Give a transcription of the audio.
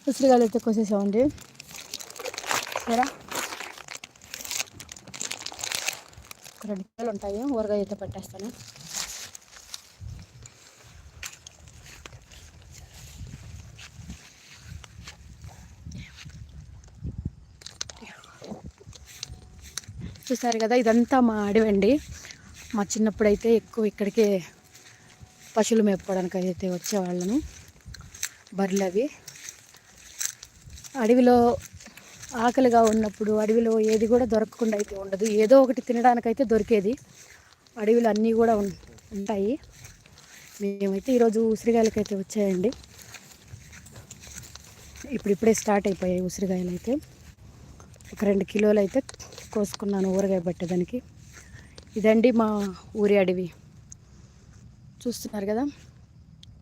ఉసిరికాయలు అయితే కోసేసామండి. సరే, 2 కిలోలు ఉంటాయి. ఊరగాయ అయితే పట్టేస్తాను. చూసారు కదా, ఇదంతా మా అడవండి. మా చిన్నప్పుడైతే ఎక్కువ ఇక్కడికే పశువులు మేపుకోవడానికి అయితే వచ్చేవాళ్ళను. బర్రెలు అవి అడవిలో ఆకలిగా ఉన్నప్పుడు అడవిలో ఏది కూడా దొరకకుండా అయితే ఉండదు. ఏదో ఒకటి తినడానికైతే దొరికేది. అడవిలో అన్నీ కూడా ఉంటాయి. మేమైతే ఈరోజు ఉసిరికాయలకైతే వచ్చాయండి. ఇప్పుడిప్పుడే స్టార్ట్ అయిపోయాయి ఉసిరికాయలు అయితే. ఒక 2 కిలోలు అయితే కోసుకున్నాను ఊరగాయ పట్టేదానికి. ఇదండి మా ఊరి అడవి, చూస్తున్నారు కదా.